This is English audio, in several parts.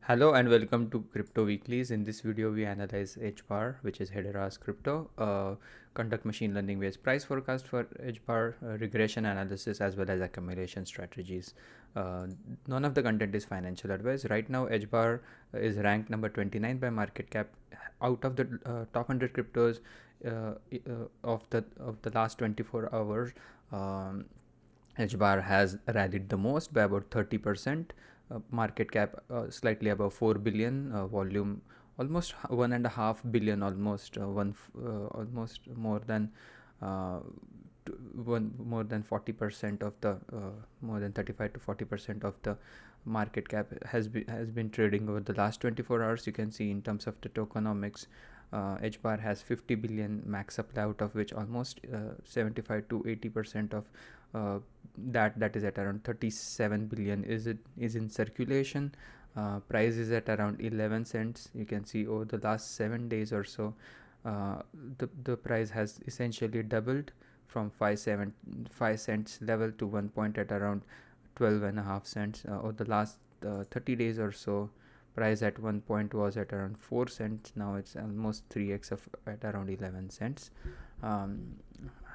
Hello and welcome to Crypto Weeklies. In this video, we analyze HBAR, which is Hedera's crypto, conduct machine learning based price forecast for HBAR, regression analysis, as well as accumulation strategies. None of the content is financial advice. Right now, HBAR is ranked number 29 by market cap out of the top 100 cryptos of the last 24 hours. HBAR has rallied the most by about 30%. Market cap slightly above 4 billion, volume almost 1.5 billion, almost more than uh, more than 40% of the more than 35 to 40% of the market cap has been trading over the last 24 hours. You can see in terms of the tokenomics, HBAR has 50 billion max supply, out of which almost 75 to 80% of that is at around 37 billion is in circulation. Price is at around 11 cents. You can see over the last 7 days or so, the price has essentially doubled from 5 cents level to one point at around 12.5 cents. Over the last 30 days or so, price at one point was at around 4 cents. Now it's almost 3x of at around 11 cents.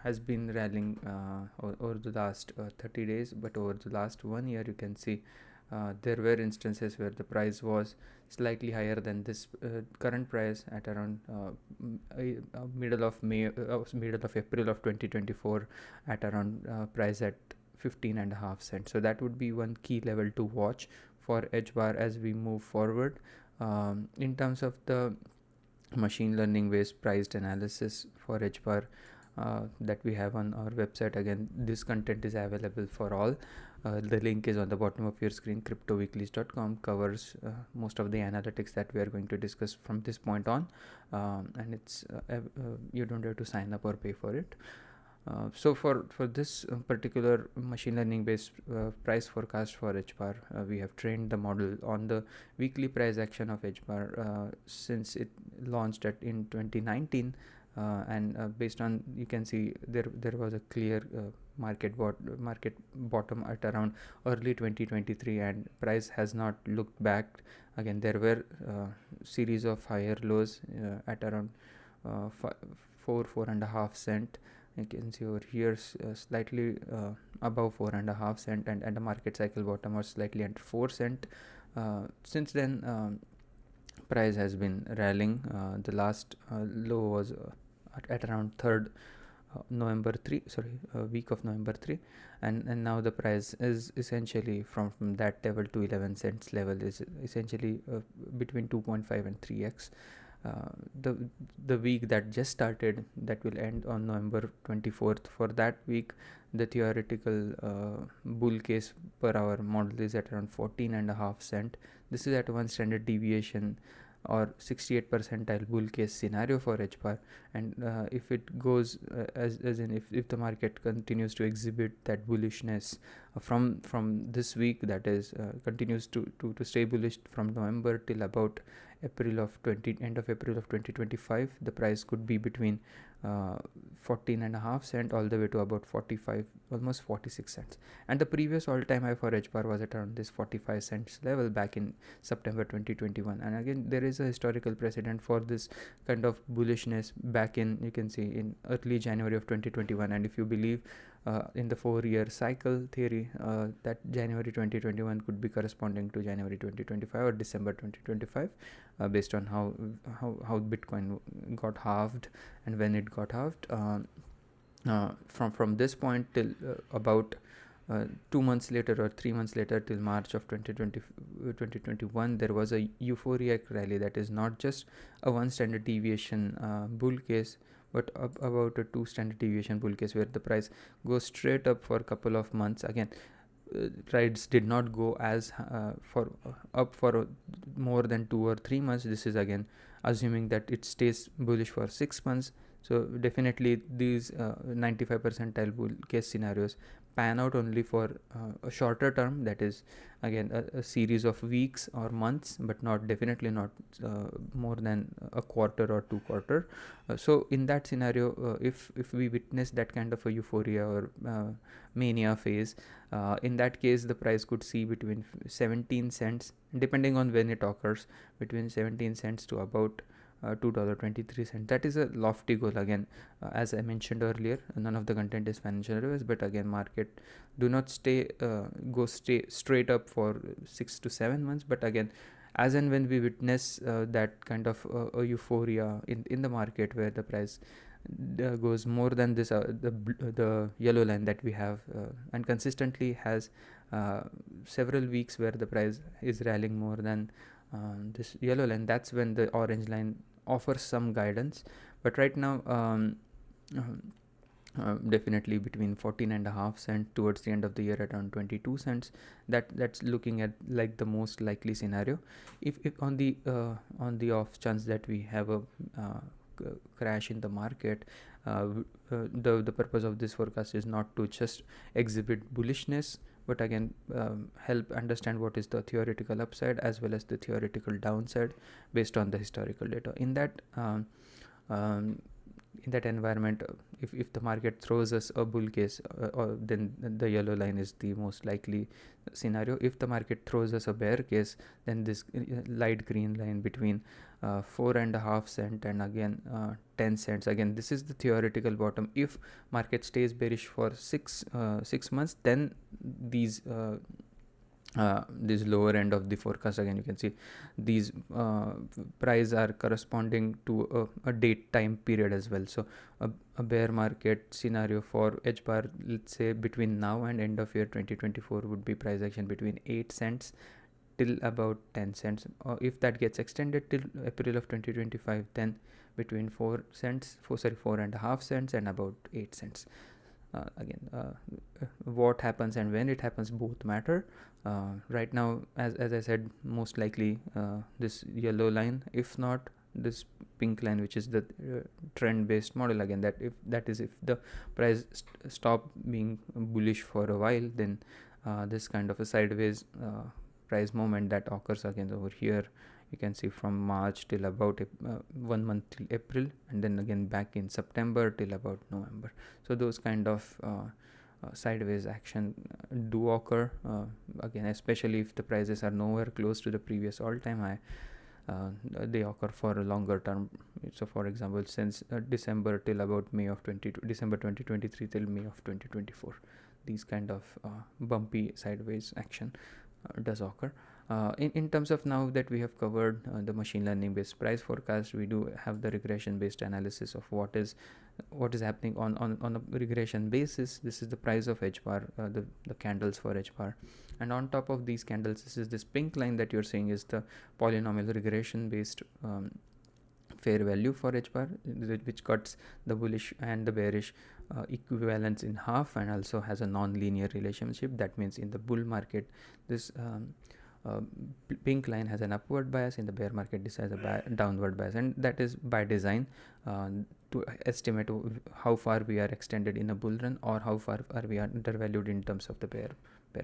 Has been rallying over the last 30 days, but over the last 1 year, you can see there were instances where the price was slightly higher than this current price at around middle of April of 2024, at around price at 15.5 cents. So that would be one key level to watch for HBAR as we move forward. In terms of the machine learning based priced analysis for HBAR that we have on our website, again, this content is available for all. The link is on the bottom of your screen. CryptoWeeklies.com covers most of the analytics that we are going to discuss from this point on, and it's you don't have to sign up or pay for it. So for this particular machine learning based price forecast for HBAR, we have trained the model on the weekly price action of HBAR since it launched in 2019. And based on, you can see there was a clear market bottom at around early 2023, and price has not looked back. Again, there were series of higher lows at around 4.5 cent. You can see over here slightly above 4.5 cent, and the market cycle bottom was slightly under 4 cent. Since then, price has been rallying. The last low was at around week of November 3, and now the price is essentially from that level to 11 cents level is essentially between 2.5 and 3x. The week that just started, that will end on November 24th, for that week the theoretical bull case per hour model is at around 14.5 cent. This is at one standard deviation or 68 percentile bull case scenario for HBAR, and if it goes as in if the market continues to exhibit that bullishness from this week, that is continues to stay bullish from November till about end of April of 2025, the price could be between 14.5 cent all the way to about 45, almost 46 cents. And the previous all-time high for HBAR was at around this 45 cents level back in September 2021. And again, there is a historical precedent for this kind of bullishness back in, you can see, in early January of 2021. And if you believe in the 4-year cycle theory, that January 2021 could be corresponding to January 2025 or December 2025, based on how Bitcoin got halved and when it got halved. From this point till about 2 months later or 3 months later, till March of 2021, there was a euphoric rally that is not just a 1 standard deviation bull case, but about a 2 standard deviation bull case, where the price goes straight up for a couple of months. Again, rides did not go as up for more than 2 or 3 months. This is again assuming that it stays bullish for 6 months. So definitely these 95 percentile bull case scenarios pan out only for a shorter term, that is again a series of weeks or months, but definitely not more than a quarter or 2 quarter. So in that scenario, if we witness that kind of a euphoria or mania phase, in that case the price could see between 17 cents, depending on when it occurs, between 17 cents to about $2.23. That is a lofty goal. Again, as I mentioned earlier, none of the content is financial advice, but again, market do not stay straight up for 6 to 7 months. But again, as and when we witness that kind of a euphoria in the market, where the price goes more than this, the yellow line that we have, and consistently has several weeks where the price is rallying more than this yellow line, that's when the orange line offers some guidance. But right now, definitely between 14.5 cents towards the end of the year at around 22 cents, that's looking at like the most likely scenario. If on the off chance that we have a crash in the market, the purpose of this forecast is not to just exhibit bullishness, but again help understand what is the theoretical upside as well as the theoretical downside based on the historical data. In that environment, if the market throws us a bull case, then the yellow line is the most likely scenario. If the market throws us a bear case, then this light green line between 4.5 cents and again 10 cents, again this is the theoretical bottom. If market stays bearish for 6 months, then these this lower end of the forecast, again you can see these price are corresponding to a date time period as well. So a bear market scenario for HBAR, let's say between now and end of year 2024, would be price action between 8 cents till about 10 cents. If that gets extended till April of 2025, then between 4.5 cents and about 8 cents. Again, what happens and when it happens both matter. Right now, as I said, most likely this yellow line, if not this pink line, which is the trend based model. Again, if the price stop being bullish for a while, then this kind of a sideways price movement that occurs again over here, you can see from March till about 1 month till April, and then again back in September till about November. So those kind of sideways action do occur, again especially if the prices are nowhere close to the previous all-time high. They occur for a longer term. So for example, since December till about December 2023 till May of 2024, these kind of bumpy sideways action does occur. In terms of now that we have covered the machine learning based price forecast, we do have the regression based analysis of what is happening on a regression basis. This is the price of HBAR, the candles for HBAR, and on top of these candles, this pink line that you're seeing is the polynomial regression based fair value for HBAR, which cuts the bullish and the bearish equivalence in half and also has a non-linear relationship. That means in the bull market, this pink line has an upward bias, in the bear market this has a downward bias, and that is by design to estimate how far we are extended in a bull run or how far are we undervalued in terms of the bear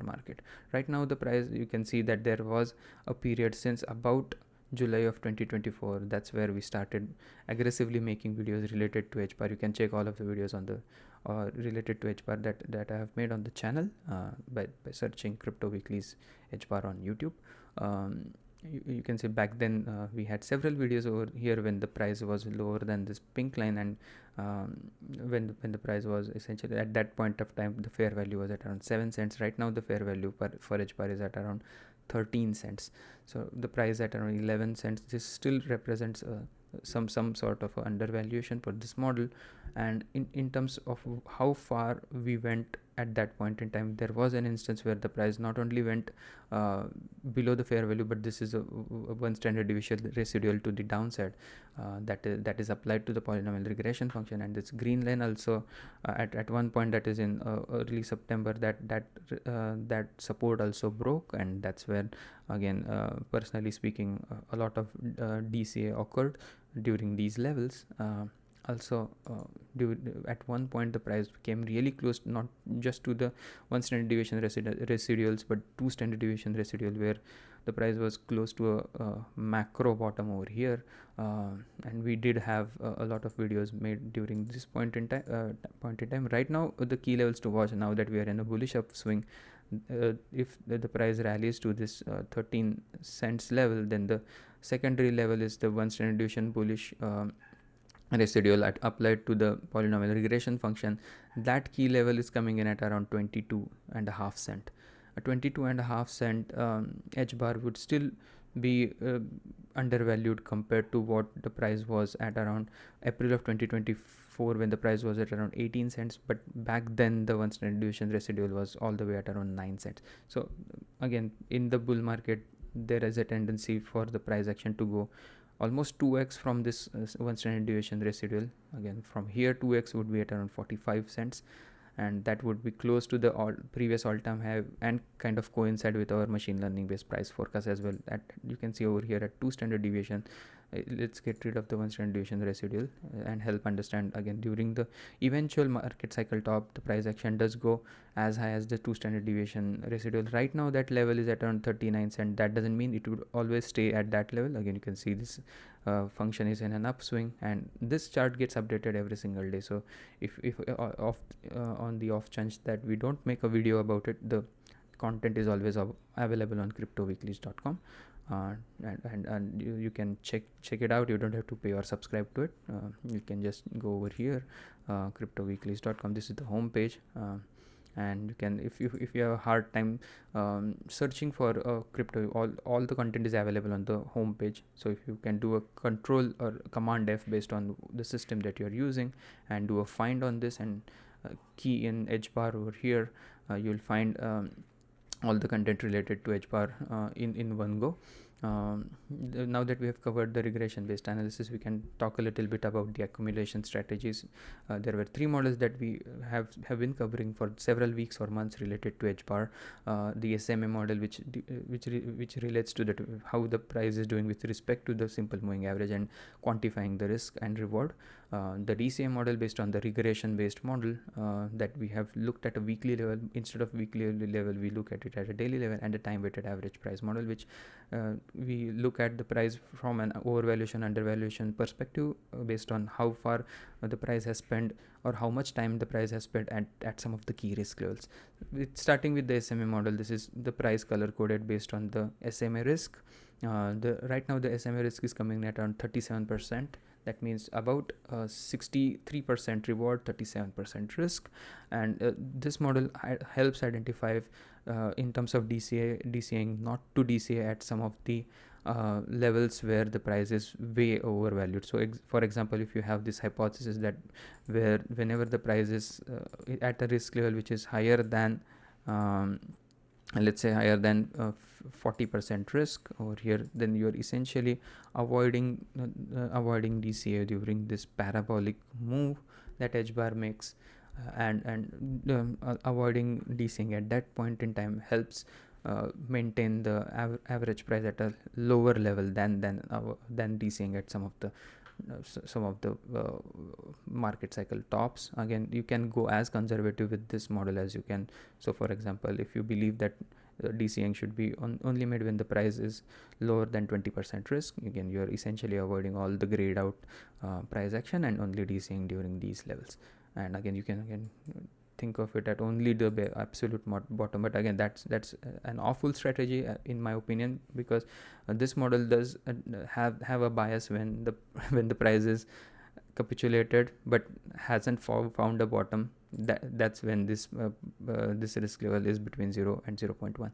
market. Right now the price, you can see that there was a period since about July of 2024, that's where we started aggressively making videos related to HBAR. You can check all of the videos on the related to HBAR that I have made on the channel by searching Crypto Weekly's HBAR on YouTube. You can see back then we had several videos over here when the price was lower than this pink line, and when the price was essentially at that point of time, the fair value was at around 7 cents. Right now the fair value for HBAR is at around 13 cents. So the price at around 11 cents, this still represents some sort of undervaluation for this model. And in terms of how far we went at that point in time, there was an instance where the price not only went below the fair value, but this is a 1 standard deviation residual to the downside that is applied to the polynomial regression function. And this green line also at one point, that is in early September, that support also broke, and that's where again personally speaking a lot of DCA occurred during these levels. Also, at one point the price came really close, not just to the 1 standard deviation residuals, but 2 standard deviation residual, where the price was close to a macro bottom over here. And we did have a lot of videos made during this point in time. Right now, the key levels to watch, now that we are in a bullish upswing, if the price rallies to this 13 cents level, then the secondary level is the 1 standard deviation bullish residual applied to the polynomial regression function. That key level is coming in at around 22.5 cent. A 22.5 cent H bar would still be undervalued compared to what the price was at around April of 2024, when the price was at around 18 cents. But back then the 1 standard deviation residual was all the way at around 9 cents. So again, in the bull market, there is a tendency for the price action to go almost 2x from this 1 standard deviation residual. Again, from here 2x would be at around 45 cents, and that would be close to the previous all-time high, and kind of coincide with our machine learning based price forecast as well. At, you can see over here at 2 standard deviation. Let's get rid of the 1 standard deviation residual and help understand. Again, during the eventual market cycle top, the price action does go as high as the 2 standard deviation residual. Right now that level is at around 39 cents. That doesn't mean it would always stay at that level. Again, you can see this function is in an upswing, and this chart gets updated every single day. So if on the off chance that we don't make a video about it, the content is always available on cryptoweeklies.com. And you can check it out. You don't have to pay or subscribe to it. You can just go over here, cryptoweeklies.com. This is the home page. And you can, if you have a hard time searching for crypto, all the content is available on the home page. So if you can do a control or command F based on the system that you're using, and do a find on this, and key in HBAR over here, you'll find all the content related to HBAR in one go. Now that we have covered the regression based analysis, we can talk a little bit about the accumulation strategies. There were 3 models that we have been covering for several weeks or months related to HBAR. The SMA model, which relates to how the price is doing with respect to the simple moving average and quantifying the risk and reward. The DCA model based on the regression based model that we have looked at a weekly level. Instead of weekly level, we look at it at a daily level, and a time weighted average price model, which we look at the price from an overvaluation undervaluation perspective based on how far the price has spent, or how much time the price has spent at some of the key risk levels. Starting with the SMA model, this is the price color coded based on the SMA risk. Right now the SMA risk is coming at around 37%. That means about 63% reward, 37% risk. And this model helps identify in terms of DCAing not to DCA at some of the levels where the price is way overvalued. So for example, if you have this hypothesis that whenever the price is at a risk level which is higher than let's say higher than 40% risk over here, then you're essentially avoiding DCA during this parabolic move that HBAR makes, and avoiding DCAing at that point in time helps maintain the average price at a lower level than DCAing at some of the market cycle tops. Again, you can go as conservative with this model as you can. So for example, if you believe that DCAing should be only made when the price is lower than 20% risk, again you're essentially avoiding all the grayed out price action and only DCAing during these levels. And again, you can think of it at only the absolute bottom, but again that's an awful strategy in my opinion, because this model does have a bias when the price is capitulated but hasn't found a bottom. That's when this risk level is between 0 and 0.1.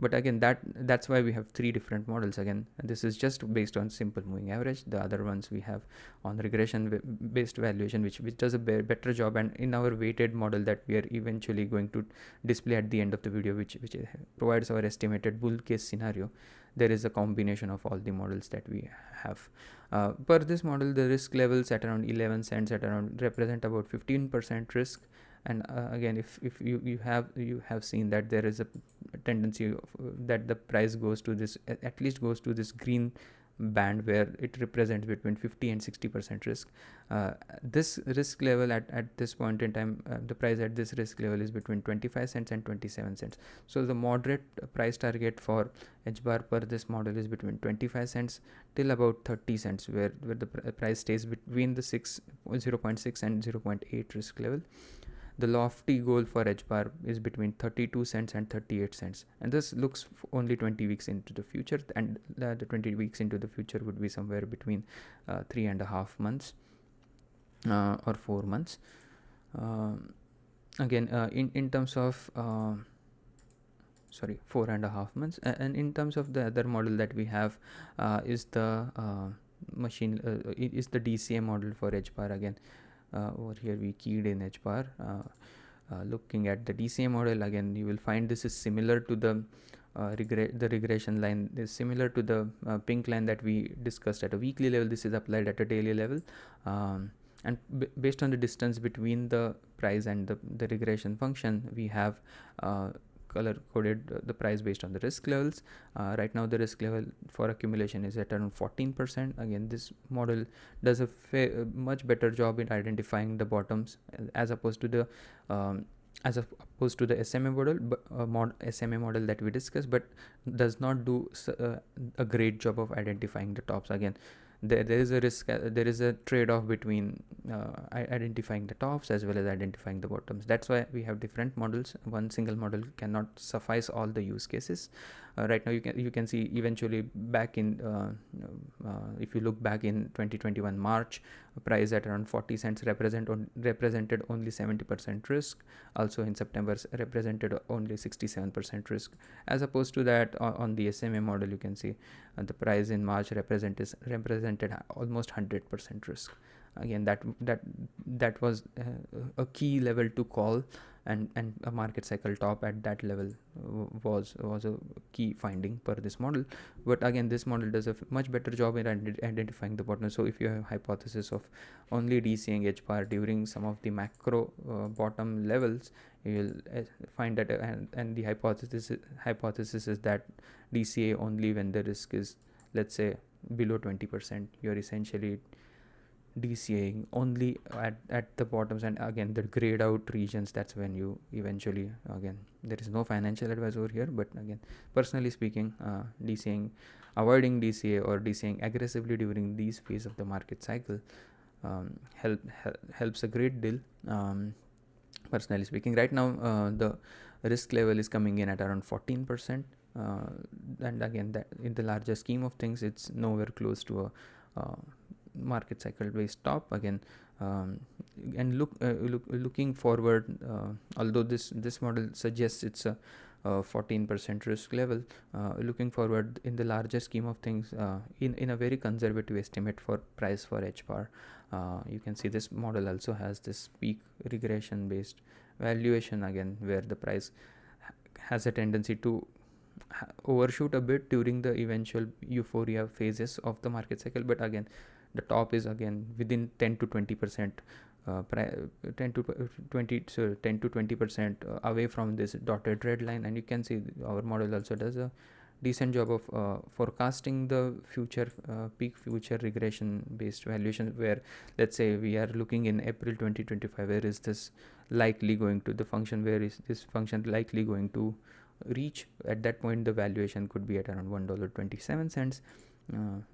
But again, that's why we have 3 different models. Again, this is just based on simple moving average. The other ones we have on regression based valuation, which does a better job, and in our weighted model that we are eventually going to display at the end of the video, which provides our estimated bull case scenario. There is a combination of all the models that we have. Per this model, the risk levels at around 11 cents represent about 15% risk. And again, if you have seen that there is a tendency that the price goes to this, at least goes to this green band where it represents between 50 and 60% risk. This risk level at this point in time, the price at this risk level is between 25 cents and 27 cents. So the moderate price target for HBAR per this model is between 25 cents till about 30 cents, where the price stays between the 0.6 and 0.8 risk level. The lofty goal for HBAR is between 32 cents and 38 cents, and this looks only 20 weeks into the future, and the 20 weeks into the future would be somewhere between 3.5 months or 4 months. Again, in terms of 4.5 months, and in terms of the other model that we have is the is the DCA model for HBAR. Again, over here we keyed in HBAR. Looking at the DCA model, again you will find this is similar to the regression line is similar to the pink line that we discussed at a weekly level. This is applied at a daily level, and based on the distance between the price and the regression function, we have color coded the price based on the risk levels. Right now the risk level for accumulation is at around 14%. Again, this model does a much better job in identifying the bottoms as opposed to the SMA model, SMA model that we discussed, but does not do a great job of identifying the tops. Again, there is a risk, there is a trade-off between identifying the tops as well as identifying the bottoms. That's why we have different models. One single model cannot suffice all the use cases. Right now you can see eventually back in if you look back in 2021 March, price at around 40 cents represented only 70% risk. Also in September represented only 67% risk, as opposed to that on the SMA model you can see the price in March represented almost 100% risk. Again, that was a key level to call, and a market cycle top at that level was a key finding per this model. But again, this model does a much better job in identifying the bottom. So if you have hypothesis of only DCing HBAR during some of the macro bottom levels, you will find that and the hypothesis is that DCA only when the risk is, let's say, below 20%. You're essentially DCAing only at the bottoms, and again the grayed out regions, that's when you eventually, again there is no financial advice over here, but again personally speaking, avoiding DCA or DCAing aggressively during these phase of the market cycle helps a great deal. Personally speaking, right now the risk level is coming in at around 14%, and again that in the larger scheme of things it's nowhere close to a market cycle based top. Again, and looking forward, although this model suggests it's a 14% risk level, looking forward in the larger scheme of things, in a very conservative estimate for price for HBAR, you can see this model also has this peak regression based valuation, again where the price has a tendency to overshoot a bit during the eventual euphoria phases of the market cycle, but again the top is again within 10 to 20%, 10 to 20% away from this dotted red line. And you can see our model also does a decent job of forecasting the future peak future regression based valuation, where let's say we are looking in April 2025, where is this likely going to, the function, where is this function likely going to reach. At that point the valuation could be at around $1.27.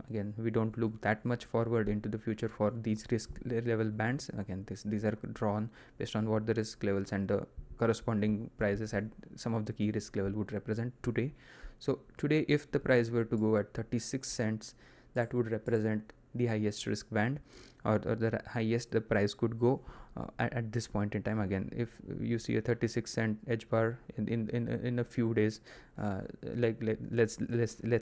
Again, we don't look that much forward into the future for these risk level bands. Again, these are drawn based on what the risk levels and the corresponding prices at some of the key risk level would represent today. So today, if the price were to go at 36 cents, that would represent the highest risk band, or the highest the price could go at this point in time. Again, if you see a 36 cent HBAR in a few days, let's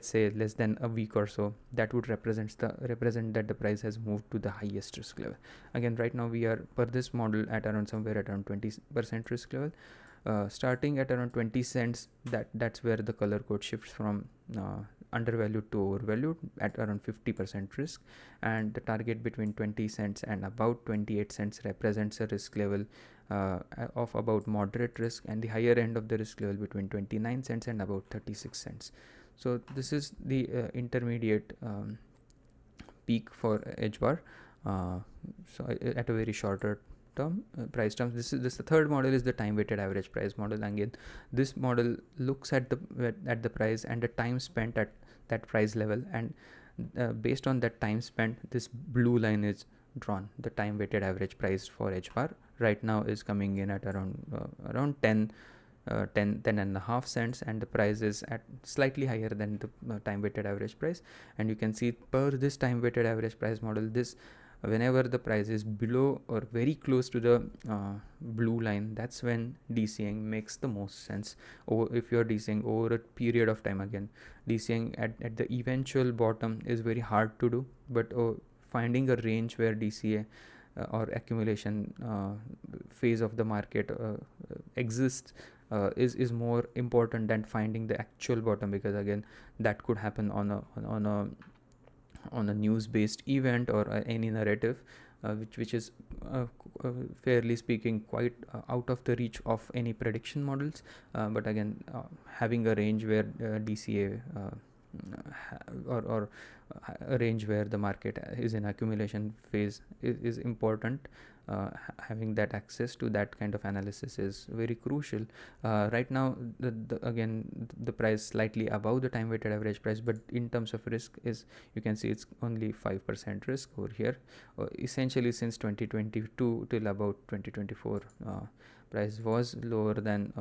say less than a week or so, that would represent that the price has moved to the highest risk level. Again, right now we are per this model at around somewhere at around 20% risk level. Starting at around 20 cents, that's where the color code shifts from undervalued to overvalued at around 50% risk, and the target between 20 cents and about 28 cents represents a risk level of about moderate risk, and the higher end of the risk level between 29 cents and about 36 cents. So this is the intermediate peak for HBAR. So at a very shorter term price terms, this is the third model is the time weighted average price model. Again, this model looks at the price and the time spent at that price level, and based on that time spent, this blue line is drawn. The time weighted average price for HBAR right now is coming in at around 10 and a half cents, and the price is at slightly higher than the time weighted average price. And you can see per this time weighted average price model, this whenever the price is below or very close to the blue line, that's when DCing makes the most sense. Or if you're DCing over a period of time, again, DCing at the eventual bottom is very hard to do, but finding a range where DCA or accumulation phase of the market exists is more important than finding the actual bottom, because again, that could happen on a news based event or any narrative which is fairly speaking quite out of the reach of any prediction models. But again, having a range where DCA or a range where the market is in accumulation phase is important. Having that access to that kind of analysis is very crucial. Right now, the price slightly above the time weighted average price, but in terms of risk, is you can see it's only 5% risk over here. Essentially, since 2022 till about 2024, price was lower than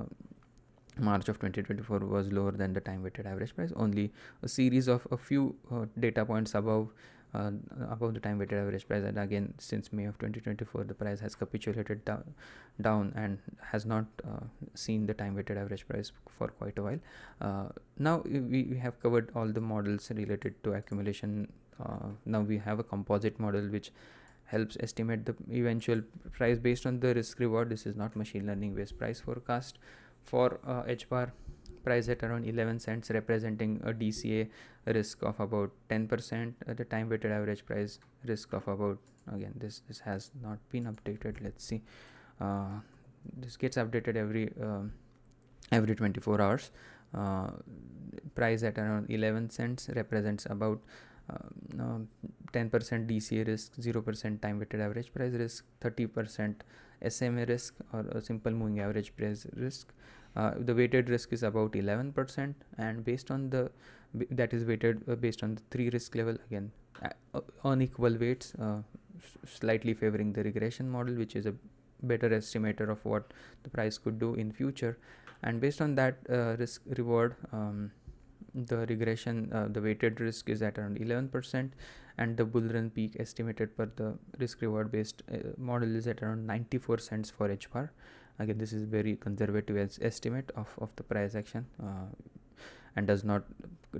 March of 2024 was lower than the time weighted average price. Only a series of a few data points above the time weighted average price, and again, since May of 2024, the price has capitulated down and has not seen the time weighted average price for quite a while. Now we have covered all the models related to accumulation. Now we have a composite model which helps estimate the eventual price based on the risk reward. This is not machine learning based price forecast. For HBAR, price at around 11 cents, representing a DCA risk of about 10%. The time weighted average price risk of about, again, this has not been updated. Let's see. This gets updated every 24 hours. Price at around 11 cents represents about 10% DCA risk, 0% time weighted average price risk, 30% SMA risk or a simple moving average price risk. The weighted risk is about 11%, and based on that is weighted based on the 3 risk level, again unequal weights, slightly favoring the regression model, which is a better estimator of what the price could do in future. And based on that risk reward, the regression, the weighted risk is at around 11%, and the bull run peak estimated per the risk reward based model is at around 94 cents for HBAR. Again, this is very conservative estimate of the price action, and does not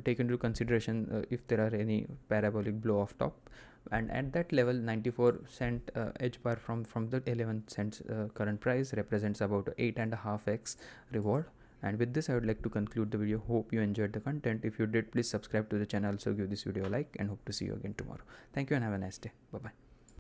take into consideration if there are any parabolic blow off top. And at that level, 94 cent HBAR from the 11 cents current price represents about 8.5x reward. And with this, I would like to conclude the video. Hope you enjoyed the content. If you did, please subscribe to the channel. Also give this video a like, and hope to see you again tomorrow. Thank you and have a nice day. Bye bye.